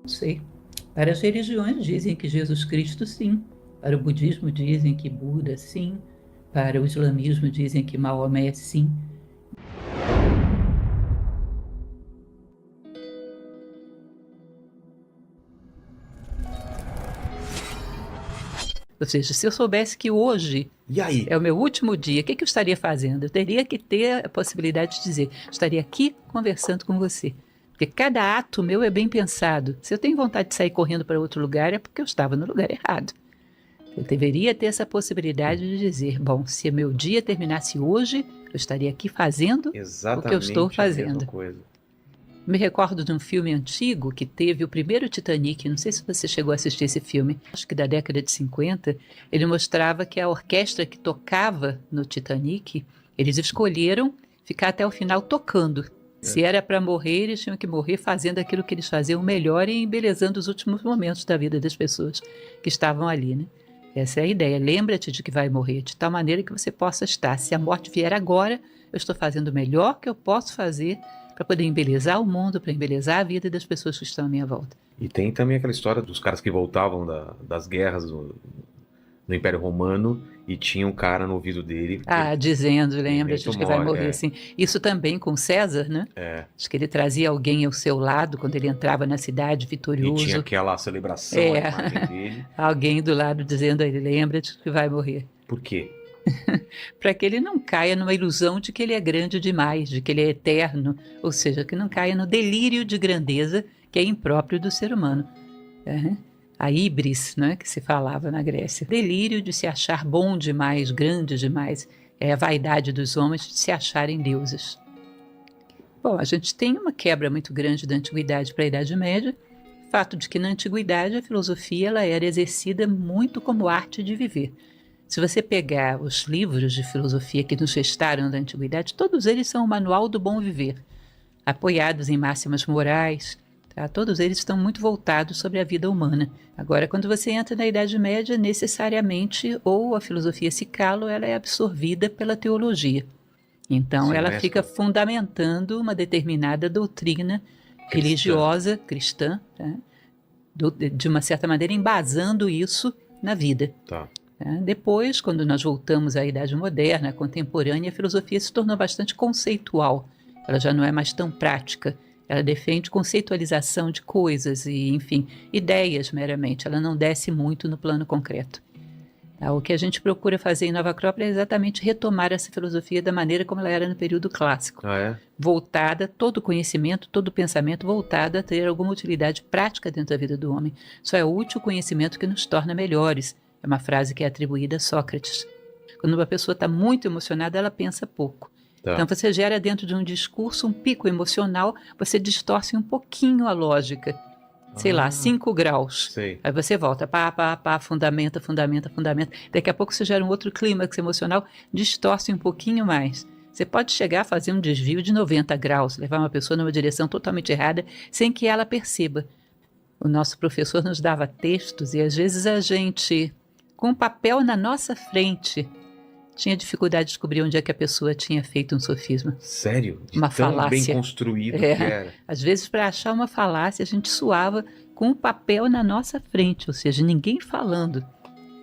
Não sei. Para as religiões dizem que Jesus Cristo sim. Para o budismo dizem que Buda sim. Para o islamismo dizem que Maomé sim. Ou seja, se eu soubesse que hoje E aí? é o meu último dia, o que eu estaria fazendo? Eu teria que ter a possibilidade de dizer, estaria aqui conversando com você. Porque cada ato meu é bem pensado. Se eu tenho vontade de sair correndo para outro lugar, é porque eu estava no lugar errado. Eu deveria ter essa possibilidade de dizer, bom, se o meu dia terminasse hoje, eu estaria aqui fazendo o que eu estou Exatamente a mesma fazendo. coisa. Me recordo de um filme antigo que teve o primeiro Titanic, não sei se você chegou a assistir esse filme, acho que da década de 50, ele mostrava que a orquestra que tocava no Titanic, eles escolheram ficar até o final tocando. Se era para morrer, eles tinham que morrer fazendo aquilo que eles faziam melhor e embelezando os últimos momentos da vida das pessoas que estavam ali, né? Essa é a ideia. Lembra-te de que vai morrer, de tal maneira que você possa estar. Se a morte vier agora, eu estou fazendo o melhor que eu posso fazer para poder embelezar o mundo, para embelezar a vida das pessoas que estão à minha volta. E tem também aquela história dos caras que voltavam das guerras do Império Romano e tinha um cara no ouvido dele que Ah, dizendo, lembra-te memento de que vai mori, morrer, assim. Isso também com César, né? Acho que ele trazia alguém ao seu lado quando ele entrava na cidade e tinha vitorioso. aquela celebração à É, imagem dele. alguém do lado dizendo a ele, lembra-te de que vai morrer. Por quê? Para que ele não caia numa ilusão de que ele é grande demais, de que ele é eterno, ou seja, que não caia no delírio de grandeza que é impróprio do ser humano. É, a híbris, né, que se falava na Grécia. Delírio de se achar bom demais, grande demais. É a vaidade dos homens de se acharem deuses. Bom, a gente tem uma quebra muito grande da Antiguidade para a Idade Média. Fato de que na Antiguidade a filosofia ela era exercida muito como arte de viver. Se você pegar os livros de filosofia que nos restaram da Antiguidade, todos eles são o manual do bom viver, apoiados em máximas morais. Tá? Todos eles estão muito voltados sobre a vida humana. Agora, quando você entra na Idade Média, necessariamente ou a filosofia se cala ou ela é absorvida pela teologia. Então, Se ela fica mescla. fundamentando uma determinada doutrina Cristã. religiosa, cristã, tá? De uma certa maneira embasando isso na vida. Tá. Depois, quando nós voltamos à Idade Moderna, contemporânea, a filosofia se tornou bastante conceitual. Ela já não é mais tão prática. Ela defende conceitualização de coisas e, enfim, ideias meramente. Ela não desce muito no plano concreto. O que a gente procura fazer em Nova Acrópole é exatamente retomar essa filosofia da maneira como ela era no período clássico. Ah, é? Voltada, todo conhecimento, todo pensamento voltado a ter alguma utilidade prática dentro da vida do homem. Só é útil o conhecimento que nos torna melhores. É uma frase que é atribuída a Sócrates. Quando uma pessoa está muito emocionada, ela pensa pouco. Tá. Então você gera dentro de um discurso um pico emocional, você distorce um pouquinho a lógica. Sei lá, 5 graus. Sei. Aí você volta, fundamenta, fundamenta, fundamenta. Daqui a pouco você gera um outro clímax emocional, distorce um pouquinho mais. Você pode chegar a fazer um desvio de 90 graus, levar uma pessoa numa direção totalmente errada, sem que ela perceba. O nosso professor nos dava textos e às vezes a gente, com um papel na nossa frente, tinha dificuldade de descobrir onde é que a pessoa tinha feito um sofisma. Sério? De Uma tão bem falácia. construído que era. Às vezes, para achar uma falácia, a gente suava com o papel na nossa frente, ou seja, ninguém falando.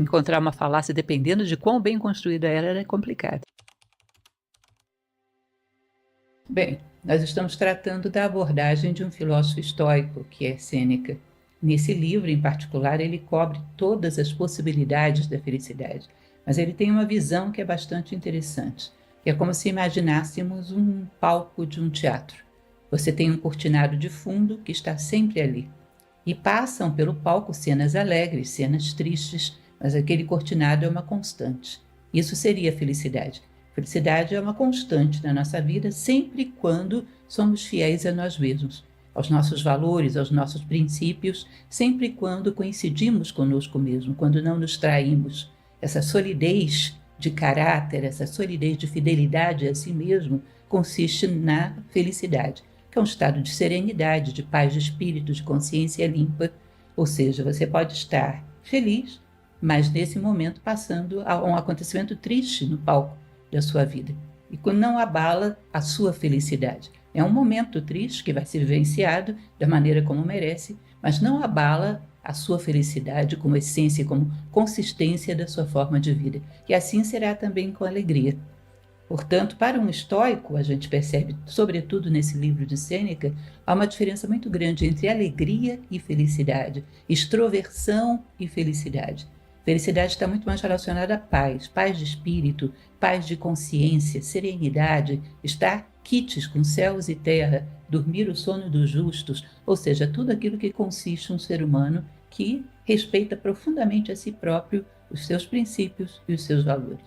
Encontrar uma falácia, dependendo de quão bem construída ela, era complicado. Bem, nós estamos tratando da abordagem de um filósofo estoico, que é Sêneca. Nesse livro, em particular, ele cobre todas as possibilidades da felicidade, mas ele tem uma visão que é bastante interessante, que é como se imaginássemos um palco de um teatro. Você tem um cortinado de fundo que está sempre ali, e passam pelo palco cenas alegres, cenas tristes, mas aquele cortinado é uma constante. Isso seria felicidade. Felicidade é uma constante na nossa vida, sempre e quando somos fiéis a nós mesmos, aos nossos valores, aos nossos princípios, sempre e quando coincidimos conosco mesmo, quando não nos traímos. Essa solidez de caráter, essa solidez de fidelidade a si mesmo, consiste na felicidade, que é um estado de serenidade, de paz de espírito, de consciência limpa. Ou seja, você pode estar feliz, mas nesse momento passando a um acontecimento triste no palco da sua vida, e quando não abala a sua felicidade. É um momento triste que vai ser vivenciado da maneira como merece, mas não abala a sua felicidade como essência, como consistência da sua forma de vida. E assim será também com a alegria. Portanto, para um estoico, a gente percebe, sobretudo nesse livro de Sêneca, há uma diferença muito grande entre alegria e felicidade, extroversão e felicidade. Felicidade está muito mais relacionada à paz, paz de espírito, paz de consciência, serenidade, estar quites com céus e terra, dormir o sono dos justos, ou seja, tudo aquilo que consiste um ser humano que respeita profundamente a si próprio, os seus princípios e os seus valores.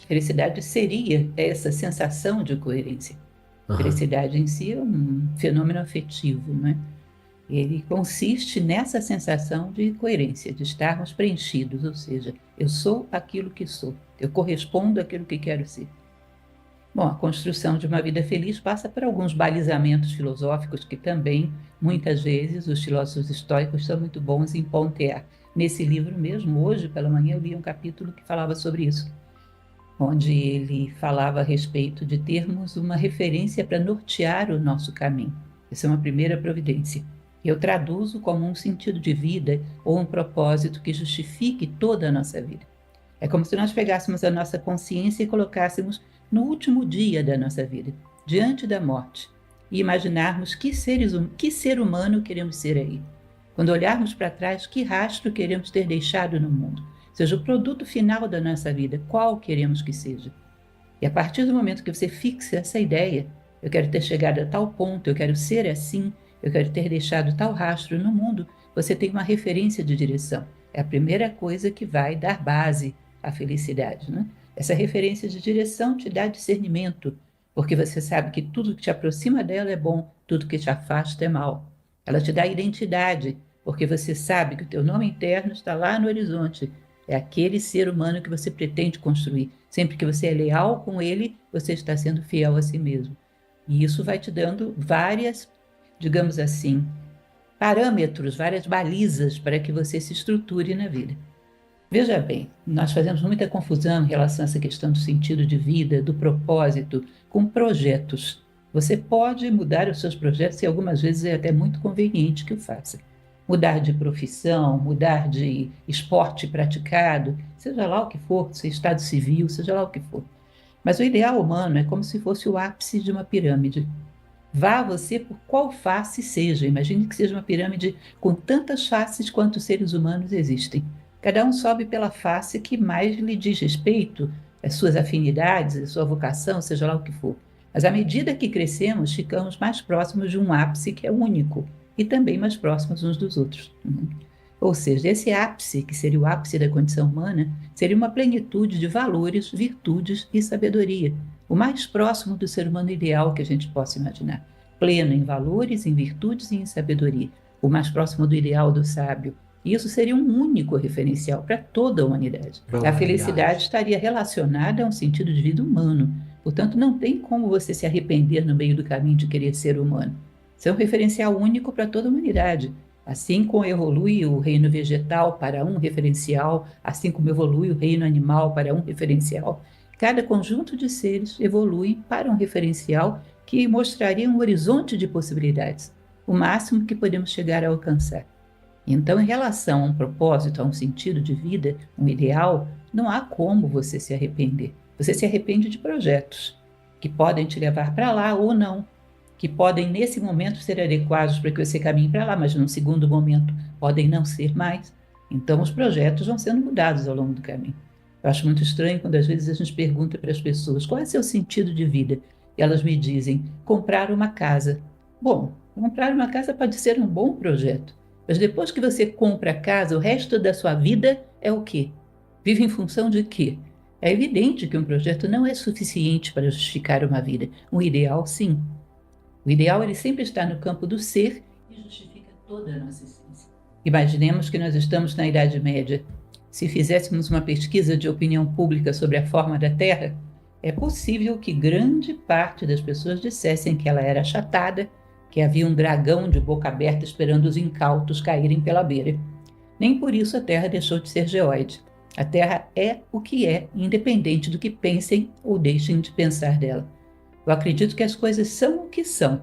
Felicidade seria essa sensação de coerência. Aham. Felicidade em si é um fenômeno afetivo, né? Ele consiste nessa sensação de coerência, de estarmos preenchidos, ou seja, eu sou aquilo que sou, eu correspondo àquilo que quero ser. Bom, a construção de uma vida feliz passa por alguns balizamentos filosóficos que também, muitas vezes, os filósofos estoicos são muito bons em pontear. Nesse livro mesmo, hoje pela manhã, eu li um capítulo que falava sobre isso, onde ele falava a respeito de termos uma referência para nortear o nosso caminho. Essa é uma primeira providência. Eu traduzo como um sentido de vida ou um propósito que justifique toda a nossa vida. É como se nós pegássemos a nossa consciência e colocássemos no último dia da nossa vida, diante da morte, e imaginarmos que ser humano queremos ser aí. Quando olharmos para trás, que rastro queremos ter deixado no mundo? Seja o produto final da nossa vida, qual queremos que seja. E a partir do momento que você fixa essa ideia, eu quero ter chegado a tal ponto, eu quero ser assim, eu quero ter deixado tal rastro no mundo, você tem uma referência de direção. É a primeira coisa que vai dar base à felicidade, né? Essa referência de direção te dá discernimento, porque você sabe que tudo que te aproxima dela é bom, tudo que te afasta é mal. Ela te dá identidade, porque você sabe que o teu nome interno está lá no horizonte. É aquele ser humano que você pretende construir. Sempre que você é leal com ele, você está sendo fiel a si mesmo. E isso vai te dando várias, digamos assim, parâmetros, várias balizas para que você se estruture na vida. Veja bem, nós fazemos muita confusão em relação a essa questão do sentido de vida, do propósito, com projetos. Você pode mudar os seus projetos e algumas vezes é até muito conveniente que o faça. Mudar de profissão, mudar de esporte praticado, seja lá o que for, seu estado civil, seja lá o que for. Mas o ideal humano é como se fosse o ápice de uma pirâmide. Vá você por qual face seja. Imagine que seja uma pirâmide com tantas faces quanto os seres humanos existem. Cada um sobe pela face que mais lhe diz respeito, as suas afinidades, a sua vocação, seja lá o que for. Mas à medida que crescemos, ficamos mais próximos de um ápice que é único e também mais próximos uns dos outros. Ou seja, esse ápice, que seria o ápice da condição humana, seria uma plenitude de valores, virtudes e sabedoria, o mais próximo do ser humano ideal que a gente possa imaginar. Pleno em valores, em virtudes e em sabedoria, o mais próximo do ideal do sábio. E isso seria um único referencial para toda a humanidade. A felicidade estaria relacionada a um sentido de vida humano. Portanto, não tem como você se arrepender no meio do caminho de querer ser humano. Isso é um referencial único para toda a humanidade. Assim como evolui o reino vegetal para um referencial, assim como evolui o reino animal para um referencial, cada conjunto de seres evolui para um referencial que mostraria um horizonte de possibilidades, o máximo que podemos chegar a alcançar. Então, em relação a um propósito, a um sentido de vida, um ideal, não há como você se arrepender. Você se arrepende de projetos que podem te levar para lá ou não, que podem, nesse momento, ser adequados para que você caminhe para lá, mas num segundo momento podem não ser mais. Então, os projetos vão sendo mudados ao longo do caminho. Eu acho muito estranho quando, às vezes, a gente pergunta para as pessoas qual é seu sentido de vida. E elas me dizem, comprar uma casa. Bom, comprar uma casa pode ser um bom projeto. Mas depois que você compra a casa, o resto da sua vida é o quê? Vive em função de quê? É evidente que um projeto não é suficiente para justificar uma vida. Um ideal, sim. O ideal, ele sempre está no campo do ser e justifica toda a nossa essência. Imaginemos que nós estamos na Idade Média. Se fizéssemos uma pesquisa de opinião pública sobre a forma da Terra, é possível que grande parte das pessoas dissessem que ela era achatada, que havia um dragão de boca aberta esperando os incautos caírem pela beira. Nem por isso a Terra deixou de ser geóide. A Terra é o que é, independente do que pensem ou deixem de pensar dela. Eu acredito que as coisas são o que são.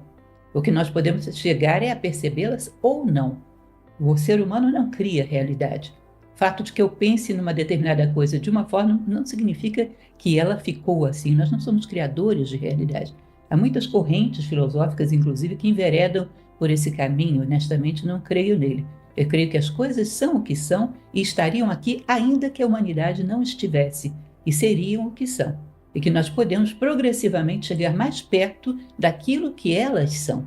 O que nós podemos chegar é a percebê-las ou não. O ser humano não cria realidade. O fato de que eu pense numa determinada coisa de uma forma não significa que ela ficou assim. Nós não somos criadores de realidade. Há muitas correntes filosóficas, inclusive, que enveredam por esse caminho. Honestamente, não creio nele. Eu creio que as coisas são o que são e estariam aqui ainda que a humanidade não estivesse, e seriam o que são. E que nós podemos progressivamente chegar mais perto daquilo que elas são.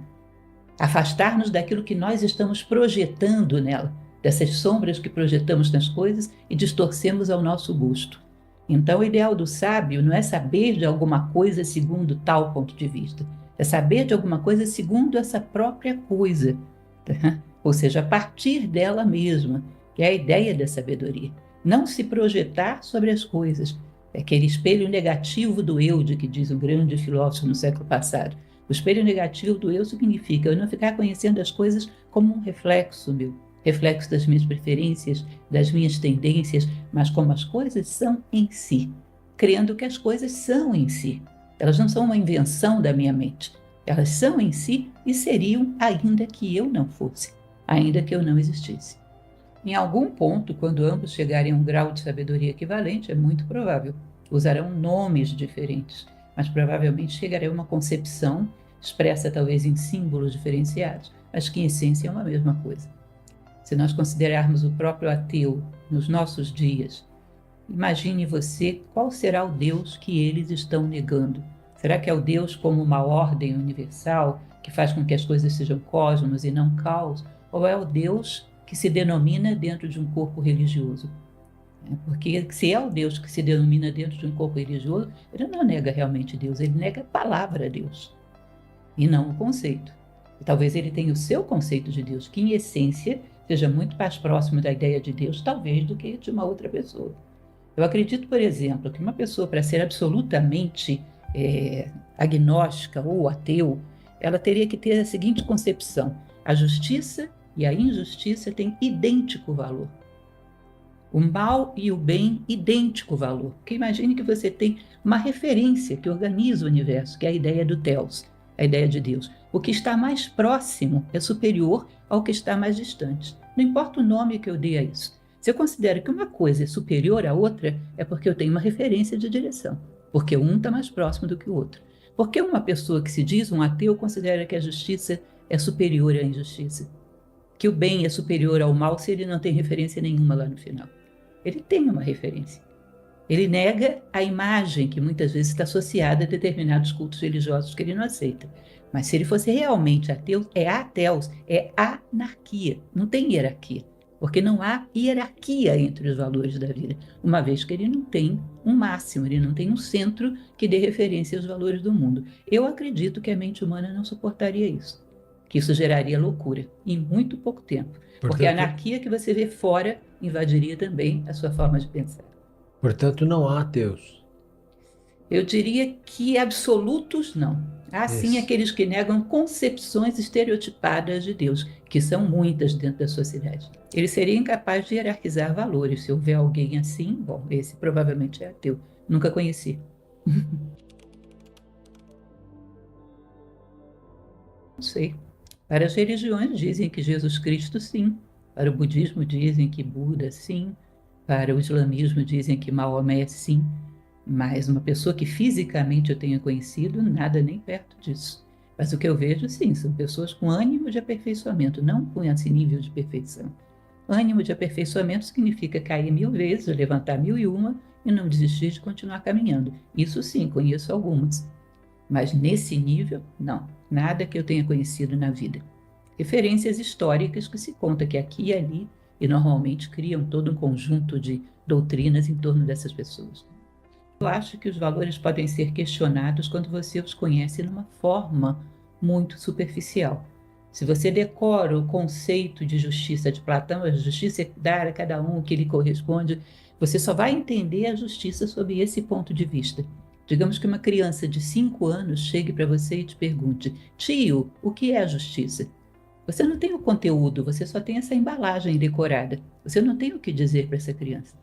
Afastar-nos daquilo que nós estamos projetando nela, dessas sombras que projetamos nas coisas e distorcemos ao nosso gosto. Então, o ideal do sábio não é saber de alguma coisa segundo tal ponto de vista, é saber de alguma coisa segundo essa própria coisa, tá? Ou seja, a partir dela mesma, que é a ideia da sabedoria. Não se projetar sobre as coisas, é aquele espelho negativo do eu, de que diz um grande filósofo no século passado. O espelho negativo do eu significa eu não ficar conhecendo as coisas como um reflexo meu, reflexo das minhas preferências, das minhas tendências, mas como as coisas são em si, crendo que as coisas são em si. Elas não são uma invenção da minha mente. Elas são em si e seriam ainda que eu não fosse, ainda que eu não existisse. Em algum ponto, quando ambos chegarem a um grau de sabedoria equivalente, é muito provável, usarão nomes diferentes, mas provavelmente chegarão a uma concepção expressa talvez em símbolos diferenciados, mas que em essência é uma mesma coisa. Se nós considerarmos o próprio ateu nos nossos dias, imagine você qual será o Deus que eles estão negando. Será que é o Deus como uma ordem universal que faz com que as coisas sejam cosmos e não caos? Ou é o Deus que se denomina dentro de um corpo religioso? Porque se é o Deus que se denomina dentro de um corpo religioso, ele não nega realmente Deus, ele nega a palavra Deus, e não o conceito. E talvez ele tenha o seu conceito de Deus, que em essência seja muito mais próximo da ideia de Deus, talvez, do que de uma outra pessoa. Eu acredito, por exemplo, que uma pessoa, para ser absolutamente agnóstica ou ateu, ela teria que ter a seguinte concepção: a justiça e a injustiça têm idêntico valor. O mal e o bem, idêntico valor. Porque imagine que você tem uma referência que organiza o universo, que é a ideia do Theos, a ideia de Deus. O que está mais próximo é superior ao que está mais distante. Não importa o nome que eu dê a isso. Se eu considero que uma coisa é superior à outra, é porque eu tenho uma referência de direção, porque um está mais próximo do que o outro. Porque uma pessoa que se diz um ateu considera que a justiça é superior à injustiça, que o bem é superior ao mal, se ele não tem referência nenhuma lá no final. Ele tem uma referência. Ele nega a imagem que muitas vezes está associada a determinados cultos religiosos que ele não aceita. Mas se ele fosse realmente ateu, é ateus, é anarquia, não tem hierarquia. Porque não há hierarquia entre os valores da vida, uma vez que ele não tem um máximo, ele não tem um centro que dê referência aos valores do mundo. Eu acredito que a mente humana não suportaria isso, que isso geraria loucura em muito pouco tempo. Porque a anarquia que você vê fora invadiria também a sua forma de pensar. Portanto, não há ateus. Eu diria que absolutos não. Há sim Isso. aqueles que negam concepções estereotipadas de Deus, que são muitas dentro da sociedade. Ele seria incapaz de hierarquizar valores. Se houver alguém assim, bom, esse provavelmente é ateu. Nunca conheci. Não sei. Para as religiões dizem que Jesus Cristo sim. Para o budismo dizem que Buda sim. Para o islamismo dizem que Maomé sim. Mas uma pessoa que fisicamente eu tenha conhecido, nada nem perto disso. Mas o que eu vejo, sim, são pessoas com ânimo de aperfeiçoamento, não com esse nível de perfeição. Ânimo de aperfeiçoamento significa cair 1000 vezes, levantar 1001 e não desistir de continuar caminhando. Isso sim, conheço algumas. Mas nesse nível, não. Nada que eu tenha conhecido na vida. Referências históricas que se conta que aqui e ali, e normalmente criam todo um conjunto de doutrinas em torno dessas pessoas. Eu acho que os valores podem ser questionados quando você os conhece numa forma muito superficial. Se você decora o conceito de justiça de Platão, a justiça é dar a cada um o que lhe corresponde, você só vai entender a justiça sob esse ponto de vista. Digamos que uma criança de 5 anos chegue para você e te pergunte: tio, o que é a justiça? Você não tem o conteúdo, você só tem essa embalagem decorada. Você não tem o que dizer para essa criança.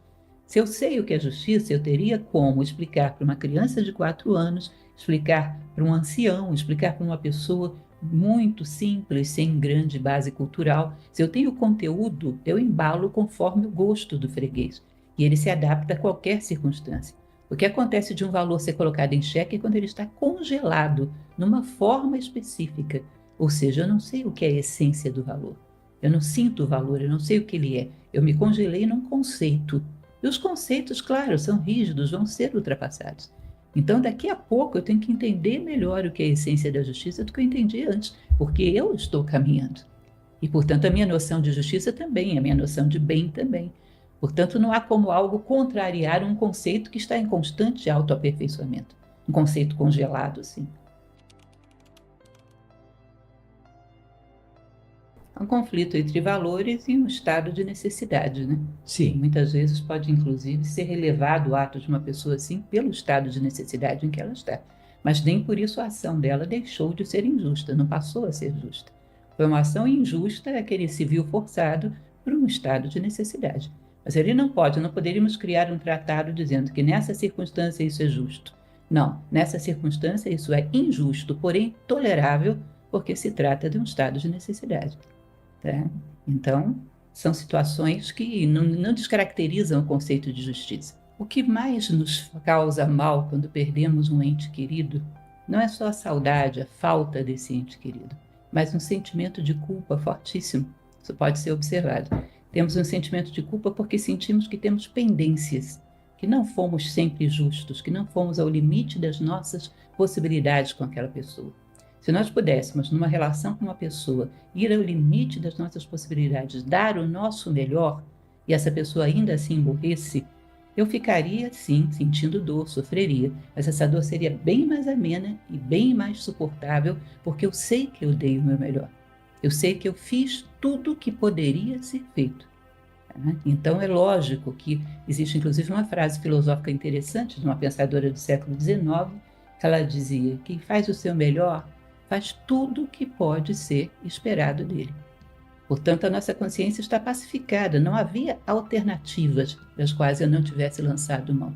Se eu sei o que é justiça, eu teria como explicar para uma criança de 4 anos, explicar para um ancião, explicar para uma pessoa muito simples, sem grande base cultural. Se eu tenho conteúdo, eu embalo conforme o gosto do freguês. E ele se adapta a qualquer circunstância. O que acontece de um valor ser colocado em xeque é quando ele está congelado, numa forma específica. Ou seja, eu não sei o que é a essência do valor. Eu não sinto o valor, eu não sei o que ele é. Eu me congelei num conceito. E os conceitos, claro, são rígidos, vão ser ultrapassados. Então, daqui a pouco, eu tenho que entender melhor o que é a essência da justiça do que eu entendi antes, porque eu estou caminhando. E, portanto, a minha noção de justiça também, a minha noção de bem também. Portanto, não há como algo contrariar um conceito que está em constante autoaperfeiçoamento. Um conceito congelado, assim. É um conflito entre valores e um estado de necessidade, né? Sim. Muitas vezes pode, inclusive, ser relevado o ato de uma pessoa assim pelo estado de necessidade em que ela está. Mas nem por isso a ação dela deixou de ser injusta, não passou a ser justa. Foi uma ação injusta que ele se viu forçado por um estado de necessidade. Mas ele não poderíamos criar um tratado dizendo que nessa circunstância isso é justo. Não, nessa circunstância isso é injusto, porém tolerável, porque se trata de um estado de necessidade. Tá? Então, são situações que não descaracterizam o conceito de justiça. O que mais nos causa mal quando perdemos um ente querido não é só a saudade, a falta desse ente querido, mas um sentimento de culpa fortíssimo. Isso pode ser observado. Temos um sentimento de culpa porque sentimos que temos pendências, que não fomos sempre justos, que não fomos ao limite das nossas possibilidades com aquela pessoa. Se nós pudéssemos, numa relação com uma pessoa, ir ao limite das nossas possibilidades, dar o nosso melhor, e essa pessoa ainda assim morresse, eu ficaria, sim, sentindo dor, sofreria, mas essa dor seria bem mais amena e bem mais suportável, porque eu sei que eu dei o meu melhor. Eu sei que eu fiz tudo o que poderia ser feito. Então é lógico que existe inclusive uma frase filosófica interessante de uma pensadora do século XIX, que ela dizia: quem faz o seu melhor faz tudo o que pode ser esperado dele. Portanto, a nossa consciência está pacificada, não havia alternativas das quais eu não tivesse lançado mão.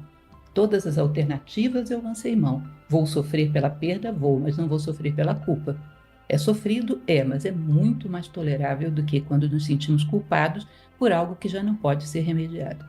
Todas as alternativas eu lancei mão. Vou sofrer pela perda? Vou, mas não vou sofrer pela culpa. É sofrido? É, mas é muito mais tolerável do que quando nos sentimos culpados por algo que já não pode ser remediado.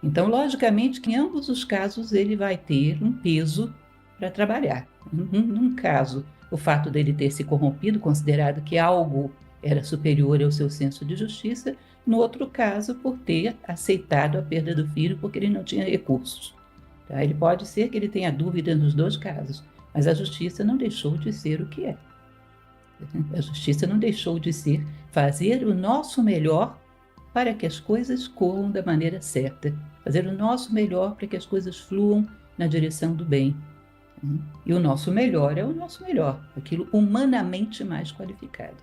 Então, logicamente, que em ambos os casos ele vai ter um peso para trabalhar. Num caso, o fato dele ter se corrompido, considerado que algo era superior ao seu senso de justiça, no outro caso, por ter aceitado a perda do filho porque ele não tinha recursos. Tá? Ele pode ser que ele tenha dúvida nos dois casos, mas a justiça não deixou de ser o que é. A justiça não deixou de ser fazer o nosso melhor para que as coisas corram da maneira certa, fazer o nosso melhor para que as coisas fluam na direção do bem. E o nosso melhor é o nosso melhor, aquilo humanamente mais qualificado.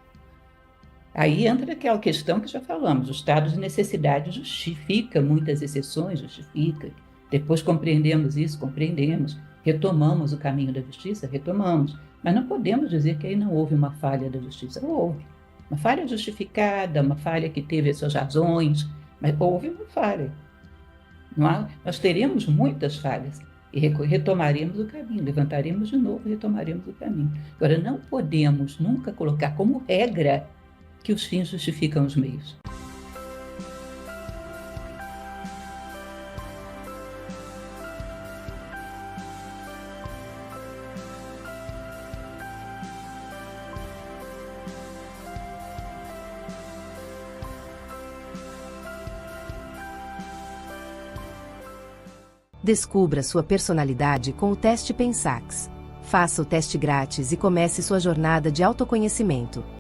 Aí entra aquela questão que já falamos, o estado de necessidade justifica muitas exceções, justifica. Depois compreendemos isso, compreendemos, retomamos o caminho da justiça, retomamos. Mas não podemos dizer que aí não houve uma falha da justiça. Houve. Uma falha justificada, uma falha que teve as suas razões, mas houve uma falha. Nós teremos muitas falhas e retomaremos o caminho, levantaremos de novo e retomaremos o caminho. Agora, não podemos nunca colocar como regra que os fins justificam os meios. Descubra sua personalidade com o teste Pensax. Faça o teste grátis e comece sua jornada de autoconhecimento.